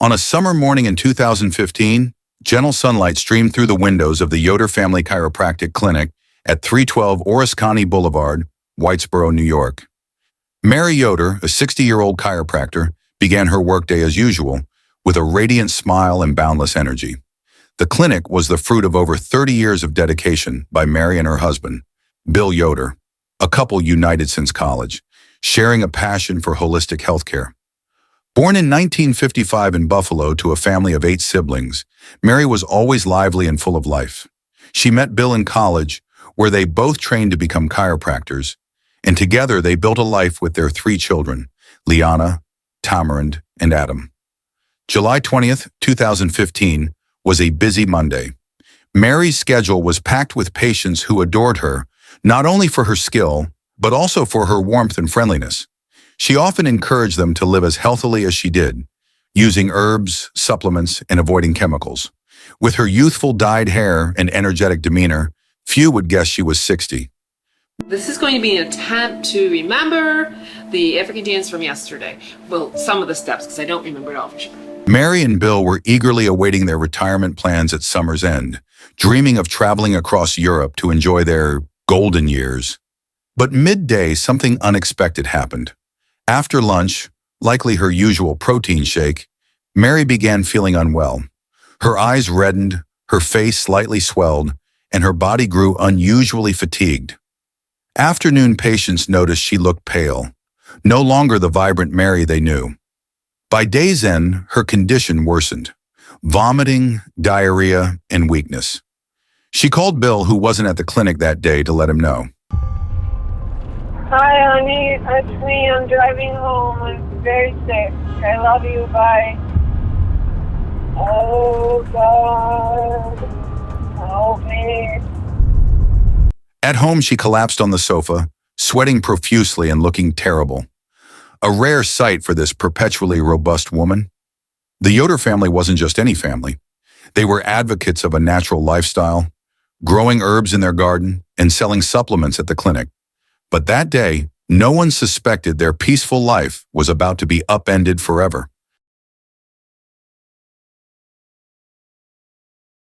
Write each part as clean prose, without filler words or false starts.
On a summer morning in 2015, gentle sunlight streamed through the windows of the Yoder Family Chiropractic Clinic at 312 Orriscani Boulevard, Whitesboro, New York. Mary Yoder, a 60-year-old chiropractor, began her workday as usual, with a radiant smile and boundless energy. The clinic was the fruit of over 30 years of dedication by Mary and her husband, Bill Yoder, a couple united since college, sharing a passion for holistic healthcare. Born in 1955 in Buffalo to a family of 8 siblings, Mary was always lively and full of life. She met Bill in college, where they both trained to become chiropractors, and together they built a life with their 3 children, Liana, Tamarind, and Adam. July 20th, 2015 was a busy Monday. Mary's schedule was packed with patients who adored her, not only for her skill, but also for her warmth and friendliness. She often encouraged them to live as healthily as she did, using herbs, supplements, and avoiding chemicals. With her youthful dyed hair and energetic demeanor, few would guess she was 60. This is going to be an attempt to remember the African dance from yesterday. Well, some of the steps, because I don't remember it all for sure. Mary and Bill were eagerly awaiting their retirement plans at summer's end, dreaming of traveling across Europe to enjoy their golden years. But midday, something unexpected happened. After lunch, likely her usual protein shake, Mary began feeling unwell. Her eyes reddened, her face slightly swelled, and her body grew unusually fatigued. Afternoon patients noticed she looked pale, no longer the vibrant Mary they knew. By day's end, her condition worsened, vomiting, diarrhea, and weakness. She called Bill, who wasn't at the clinic that day, to let him know. Hi, honey. It's me. I'm driving home. I'm very sick. I love you. Bye. Oh, God. Help me. At home, she collapsed on the sofa, sweating profusely and looking terrible. A rare sight for this perpetually robust woman. The Yoder family wasn't just any family. They were advocates of a natural lifestyle, growing herbs in their garden and selling supplements at the clinic. But that day, no one suspected their peaceful life was about to be upended forever.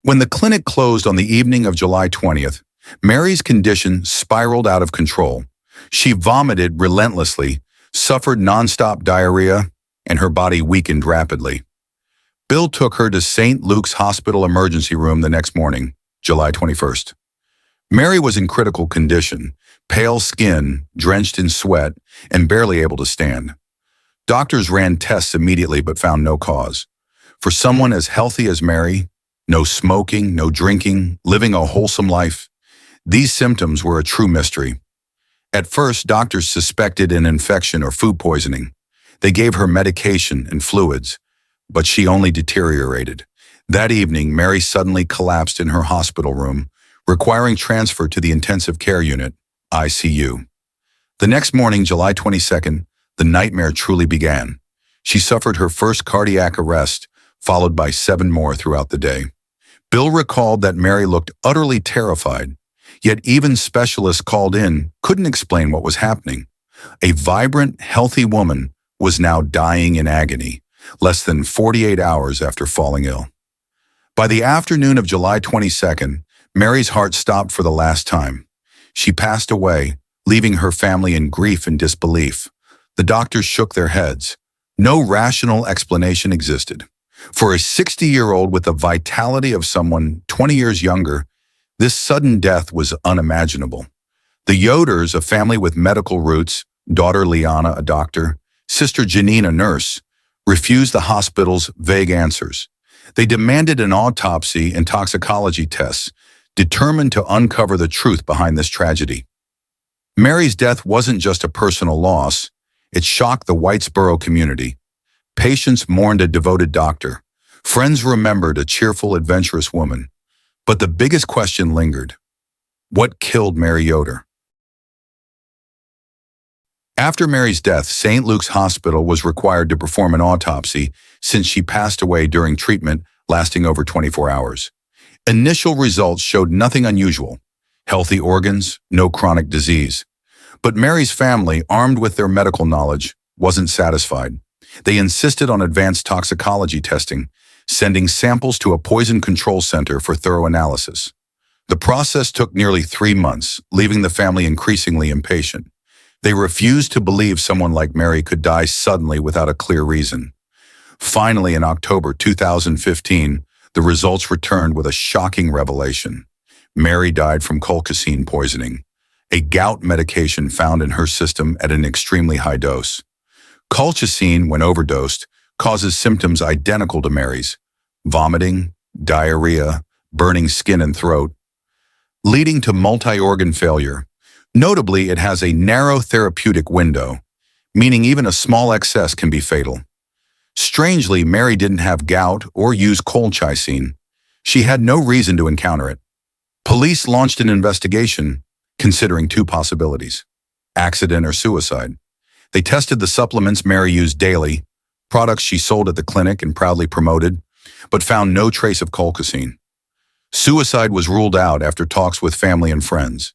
When the clinic closed on the evening of July 20th, Mary's condition spiraled out of control. She vomited relentlessly, suffered nonstop diarrhea, and her body weakened rapidly. Bill took her to St. Luke's Hospital emergency room the next morning, July 21st. Mary was in critical condition, pale skin, drenched in sweat, and barely able to stand. Doctors ran tests immediately but found no cause. For someone as healthy as Mary, no smoking, no drinking, living a wholesome life, these symptoms were a true mystery. At first, doctors suspected an infection or food poisoning. They gave her medication and fluids, but she only deteriorated. That evening, Mary suddenly collapsed in her hospital room, requiring transfer to the intensive care unit, ICU. The next morning, July 22nd, the nightmare truly began. She suffered her first cardiac arrest, followed by 7 more throughout the day. Bill recalled that Mary looked utterly terrified, yet even specialists called in couldn't explain what was happening. A vibrant, healthy woman was now dying in agony, less than 48 hours after falling ill. By the afternoon of July 22nd, Mary's heart stopped for the last time. She passed away, leaving her family in grief and disbelief. The doctors shook their heads. No rational explanation existed. For a 60-year-old with the vitality of someone 20 years younger, this sudden death was unimaginable. The Yoders, a family with medical roots, daughter Liana, a doctor, sister Janine, a nurse, refused the hospital's vague answers. They demanded an autopsy and toxicology tests, determined to uncover the truth behind this tragedy. Mary's death wasn't just a personal loss, it shocked the Whitesboro community. Patients mourned a devoted doctor. Friends remembered a cheerful, adventurous woman. But the biggest question lingered. What killed Mary Yoder? After Mary's death, St. Luke's Hospital was required to perform an autopsy since she passed away during treatment lasting over 24 hours. Initial results showed nothing unusual. Healthy organs, no chronic disease. But Mary's family, armed with their medical knowledge, wasn't satisfied. They insisted on advanced toxicology testing, sending samples to a poison control center for thorough analysis. The process took nearly 3 months, leaving the family increasingly impatient. They refused to believe someone like Mary could die suddenly without a clear reason. Finally, in October 2015, the results returned with a shocking revelation. Mary died from colchicine poisoning, a gout medication found in her system at an extremely high dose. Colchicine, when overdosed, causes symptoms identical to Mary's: vomiting, diarrhea, burning skin and throat, leading to multi-organ failure. Notably, it has a narrow therapeutic window, meaning even a small excess can be fatal. Strangely, Mary didn't have gout or use colchicine. She had no reason to encounter it. Police launched an investigation, considering 2 possibilities: accident or suicide. They tested the supplements Mary used daily, products she sold at the clinic and proudly promoted, but found no trace of colchicine. Suicide was ruled out after talks with family and friends.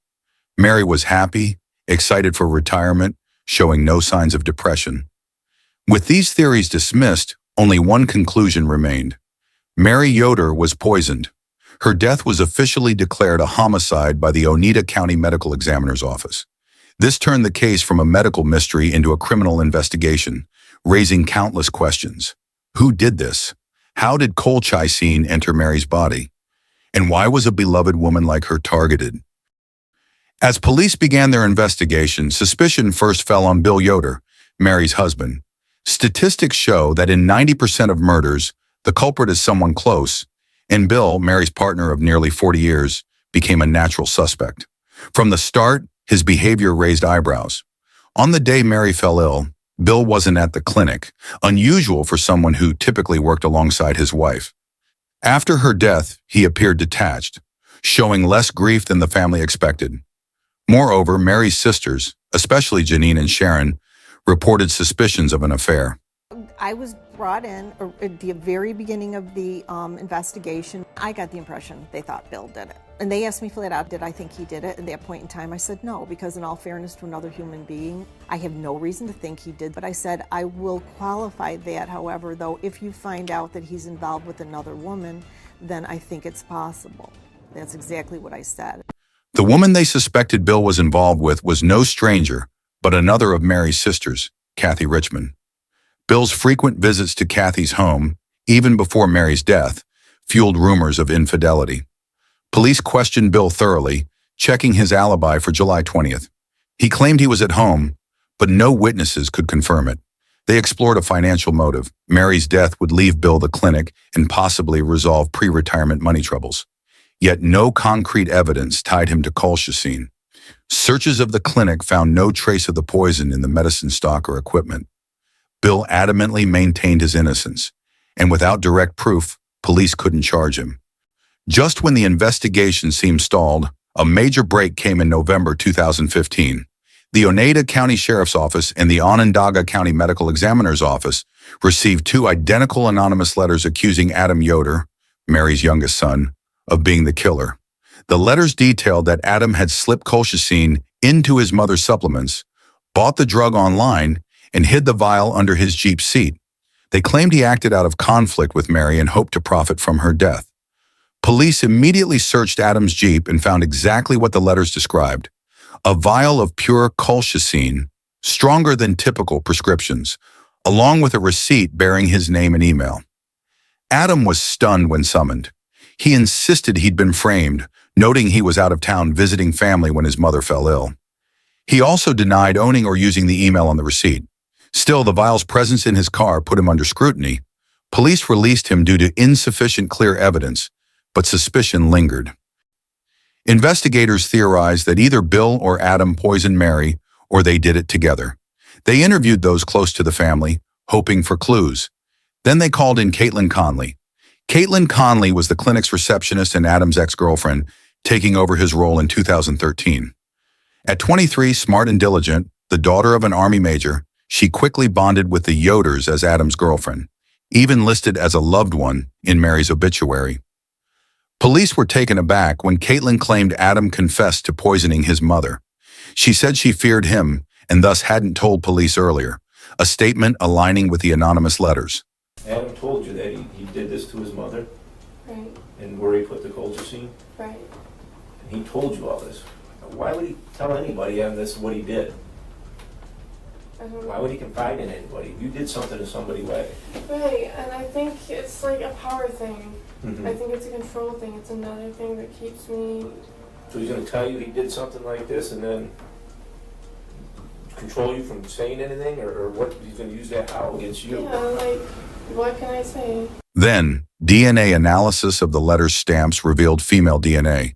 Mary was happy, excited for retirement, showing no signs of depression. With these theories dismissed, only one conclusion remained. Mary Yoder was poisoned. Her death was officially declared a homicide by the Oneida County Medical Examiner's Office. This turned the case from a medical mystery into a criminal investigation, raising countless questions. Who did this? How did colchicine enter Mary's body? And why was a beloved woman like her targeted? As police began their investigation, suspicion first fell on Bill Yoder, Mary's husband. Statistics show that in 90% of murders, the culprit is someone close, and Bill, Mary's partner of nearly 40 years, became a natural suspect. From the start, his behavior raised eyebrows. On the day Mary fell ill, Bill wasn't at the clinic, unusual for someone who typically worked alongside his wife. After her death, he appeared detached, showing less grief than the family expected. Moreover, Mary's sisters, especially Janine and Sharon, reported suspicions of an affair. I was brought in at the very beginning of the investigation. I got the impression they thought Bill did it. And they asked me flat out, did I think he did it? At that point in time, I said no, because in all fairness to another human being, I have no reason to think he did. But I said, I will qualify that, however, though, if you find out that he's involved with another woman, then I think it's possible. That's exactly what I said. The woman they suspected Bill was involved with was no stranger, but another of Mary's sisters, Kathy Richmond. Bill's frequent visits to Kathy's home, even before Mary's death, fueled rumors of infidelity. Police questioned Bill thoroughly, checking his alibi for July 20th. He claimed he was at home, but no witnesses could confirm it. They explored a financial motive. Mary's death would leave Bill the clinic and possibly resolve pre-retirement money troubles. Yet no concrete evidence tied him to colchicine. Searches of the clinic found no trace of the poison in the medicine stock or equipment. Bill adamantly maintained his innocence, and without direct proof, police couldn't charge him. Just when the investigation seemed stalled, a major break came in November 2015. The Oneida County Sheriff's Office and the Onondaga County Medical Examiner's Office received 2 identical anonymous letters accusing Adam Yoder, Mary's youngest son, of being the killer. The letters detailed that Adam had slipped colchicine into his mother's supplements, bought the drug online, and hid the vial under his Jeep seat. They claimed he acted out of conflict with Mary and hoped to profit from her death. Police immediately searched Adam's Jeep and found exactly what the letters described: a vial of pure colchicine, stronger than typical prescriptions, along with a receipt bearing his name and email. Adam was stunned when summoned. He insisted he'd been framed, noting he was out of town visiting family when his mother fell ill. He also denied owning or using the email on the receipt. Still, the vial's presence in his car put him under scrutiny. Police released him due to insufficient clear evidence, but suspicion lingered. Investigators theorized that either Bill or Adam poisoned Mary, or they did it together. They interviewed those close to the family, hoping for clues. Then they called in Caitlin Conley. Caitlin Conley was the clinic's receptionist and Adam's ex-girlfriend, taking over his role in 2013. At 23, smart and diligent, the daughter of an Army major, she quickly bonded with the Yoders as Adam's girlfriend, even listed as a loved one in Mary's obituary. Police were taken aback when Caitlin claimed Adam confessed to poisoning his mother. She said she feared him and thus hadn't told police earlier, a statement aligning with the anonymous letters. Adam told you that he did this to his mother? Right. And where he put the colchicine? Right. And he told you all this. Why would he tell anybody on this what he did? I don't know. Why would he confide in anybody? You did something to somebody, why? Right, and I think it's like a power thing. Mhm. I think it's a control thing. It's another thing that keeps me. So he's going to tell you he did something like this and then control you from saying anything, or what? He's going to use that how against you? Yeah, like, what can I say? Then, DNA analysis of the letter's stamps revealed female DNA.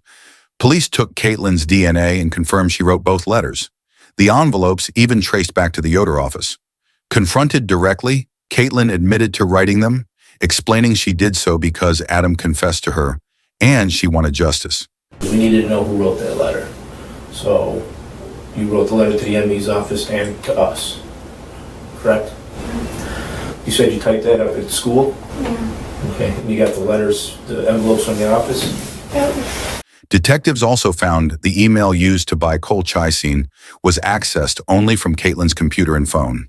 Police took Caitlin's DNA and confirmed she wrote both letters. The envelopes even traced back to the Yoder office. Confronted directly, Caitlin admitted to writing them, explaining she did so because Adam confessed to her, and she wanted justice. We needed to know who wrote that letter. So you wrote the letter to the ME's office and to us, correct? You said you typed that up at school? Yeah. Okay, and you got the letters, the envelopes from the office? Yep. Detectives also found the email used to buy colchicine was accessed only from Caitlin's computer and phone.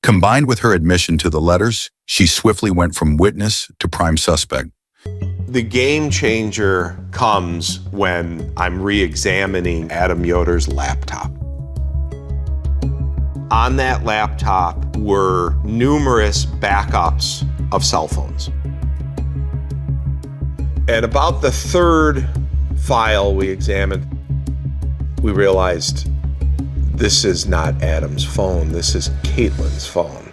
Combined with her admission to the letters, she swiftly went from witness to prime suspect. The game changer comes when I'm re-examining Adam Yoder's laptop. On that laptop were numerous backups of cell phones. At about the third file we examined, we realized this is not Adam's phone, this is Caitlin's phone.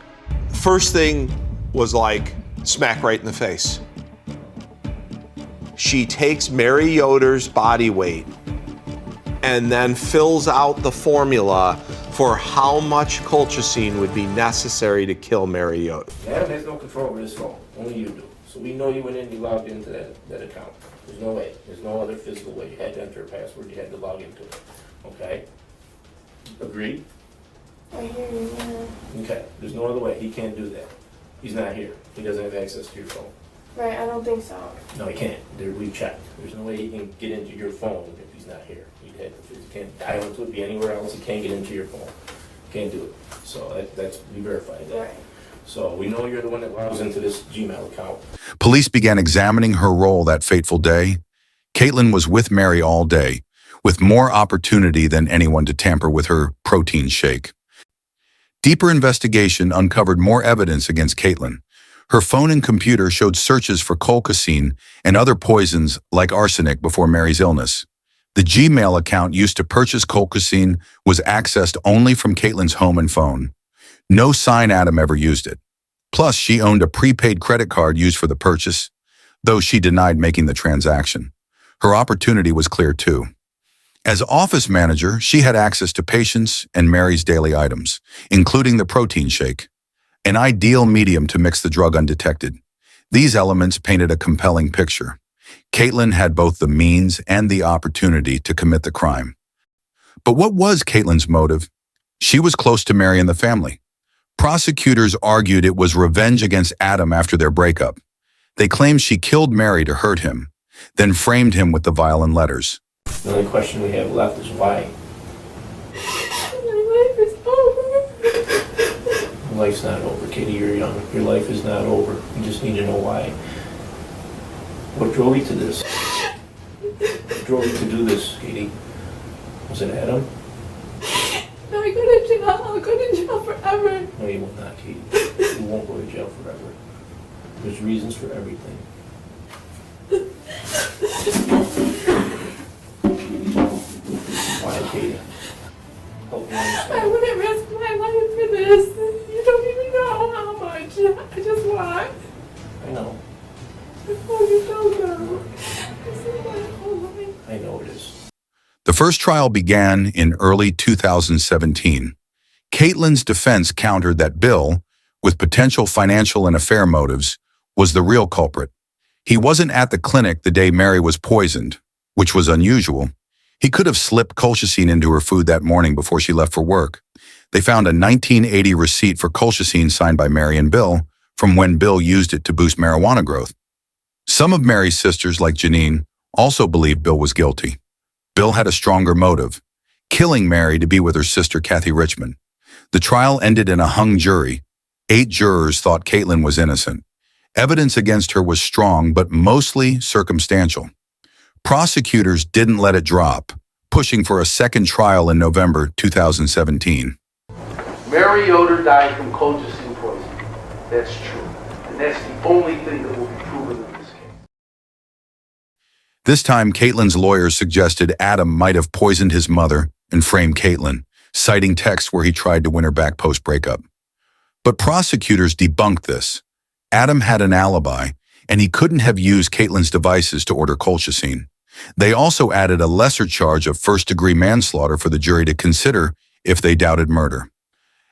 First thing was like smack right in the face. She takes Mary Yoder's body weight and then fills out the formula for how much colchicine would be necessary to kill Mary Yoder. Adam has no control over his phone, only you do. So we know you went in, you logged into that account. There's no way, there's no other physical way. You had to enter a password, you had to log into it, okay? Agreed? I hear you, yeah. Okay, there's no other way, he can't do that. He's not here, he doesn't have access to your phone. Right, I don't think so. No, he can't, we checked. There's no way he can get into your phone if he's not here. He can't dial into it, be anywhere else, he can't get into your phone. Can't do it. So that's, we verified that. Right. So we know you're the one that logs into this Gmail account. Police began examining her role that fateful day. Caitlin was with Mary all day, with more opportunity than anyone to tamper with her protein shake. Deeper investigation uncovered more evidence against Caitlin. Her phone and computer showed searches for colchicine and other poisons like arsenic before Mary's illness. The Gmail account used to purchase colchicine was accessed only from Caitlin's home and phone. No sign Adam ever used it. Plus, she owned a prepaid credit card used for the purchase, though she denied making the transaction. Her opportunity was clear too. As office manager, she had access to patients and Mary's daily items, including the protein shake, an ideal medium to mix the drug undetected. These elements painted a compelling picture. Caitlin had both the means and the opportunity to commit the crime. But what was Caitlin's motive? She was close to Mary and the family. Prosecutors argued it was revenge against Adam after their breakup. They claimed she killed Mary to hurt him, then framed him with the vial and letters. The only question we have left is why. My life is over. Your life's not over, Katie, you're young. Your life is not over. You just need to know why. What drove you to this? What drove you to do this, Katie? Was it Adam? No, I go to jail. I'll go to jail forever. No, you will not, Katie. You won't go to jail forever. There's reasons for everything. Why, Katie? Help me I understand. wouldn't risk my life for this. You don't even know how much. I just want. I know. Oh, you don't know. This is my whole life. I know it is. The first trial began in early 2017. Caitlin's defense countered that Bill, with potential financial and affair motives, was the real culprit. He wasn't at the clinic the day Mary was poisoned, which was unusual. He could have slipped colchicine into her food that morning before she left for work. They found a 1980 receipt for colchicine signed by Mary and Bill from when Bill used it to boost marijuana growth. Some of Mary's sisters, like Janine, also believed Bill was guilty. Bill had a stronger motive, killing Mary to be with her sister Kathy Richmond. The trial ended in a hung jury. 8 jurors thought Caitlin was innocent. Evidence against her was strong, but mostly circumstantial. Prosecutors didn't let it drop, pushing for a second trial in November 2017. Mary Yoder died from colchicine poisoning. That's true. And that's the only thing that will be proven in this case. This time, Caitlin's lawyers suggested Adam might have poisoned his mother and framed Caitlin, citing texts where he tried to win her back post-breakup. But prosecutors debunked this. Adam had an alibi, and he couldn't have used Caitlin's devices to order colchicine. They also added a lesser charge of first-degree manslaughter for the jury to consider if they doubted murder.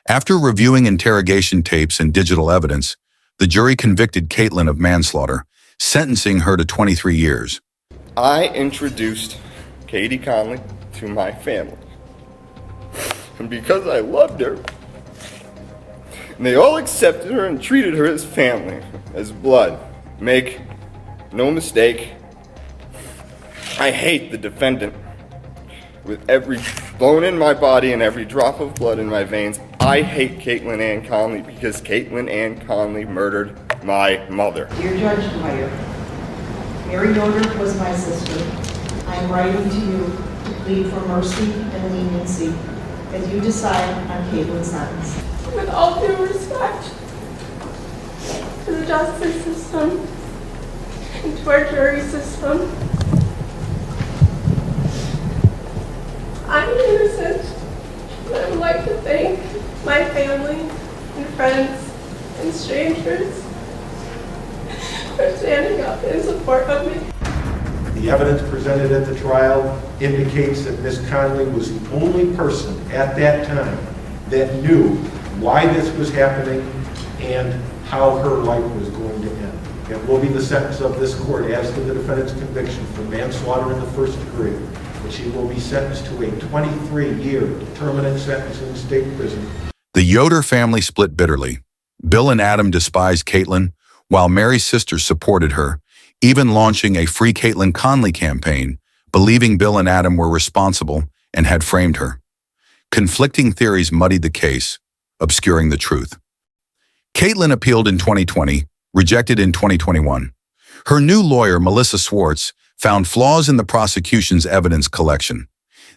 After reviewing interrogation tapes and digital evidence, the jury convicted Caitlin of manslaughter, sentencing her to 23 years. I introduced Katie Conley to my family. And because I loved her, and they all accepted her and treated her as family, as blood. Make no mistake, I hate the defendant. With every bone in my body and every drop of blood in my veins, I hate Caitlin Ann Conley because Caitlin Ann Conley murdered my mother. Dear Judge Dwyer, Mary Yoder was my sister. I am writing to you to plead for mercy and leniency as you decide on Caitlin's sentence. With all due respect to the justice system and to our jury system, I'm innocent, and I would like to thank my family and friends and strangers for standing up in support of me. The evidence presented at the trial indicates that Ms. Conley was the only person at that time that knew why this was happening and how her life was going to end. It will be the sentence of this court as to the defendant's conviction for manslaughter in the first degree, but she will be sentenced to a 23-year determinate sentence in state prison. The Yoder family split bitterly. Bill and Adam despised Caitlin, while Mary's sisters supported her, even launching a Free Caitlin Conley campaign, believing Bill and Adam were responsible and had framed her. Conflicting theories muddied the case, obscuring the truth. Caitlin appealed in 2020, rejected in 2021. Her new lawyer, Melissa Swartz, found flaws in the prosecution's evidence collection.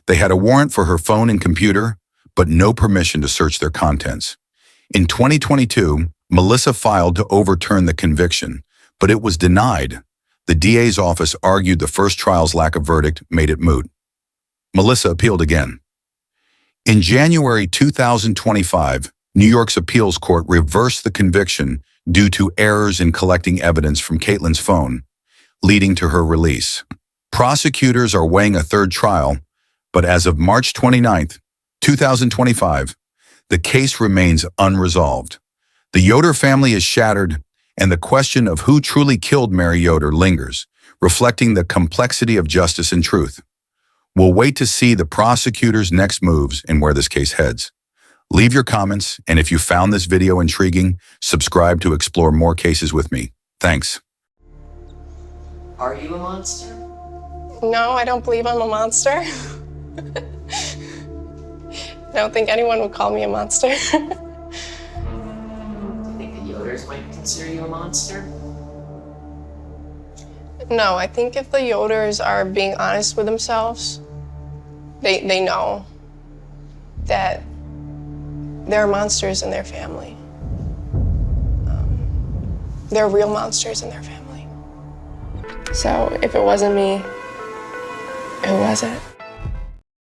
They had a warrant for her phone and computer, but no permission to search their contents. In 2022, Melissa filed to overturn the conviction, but it was denied. The DA's office argued the first trial's lack of verdict made it moot. Melissa appealed again. In January 2025, New York's appeals court reversed the conviction due to errors in collecting evidence from Caitlin's phone, leading to her release. Prosecutors are weighing a third trial, but as of March 29, 2025, the case remains unresolved. The Yoder family is shattered, and the question of who truly killed Mary Yoder lingers, reflecting the complexity of justice and truth. We'll wait to see the prosecutor's next moves and where this case heads. Leave your comments, and if you found this video intriguing, subscribe to explore more cases with me. Thanks. Are you a monster? No, I don't believe I'm a monster. I don't think anyone would call me a monster. Do you think the Yoders might consider you a monster? No, I think if the Yoders are being honest with themselves, they know that there are monsters in their family. There are real monsters in their family. So if it wasn't me, who was it?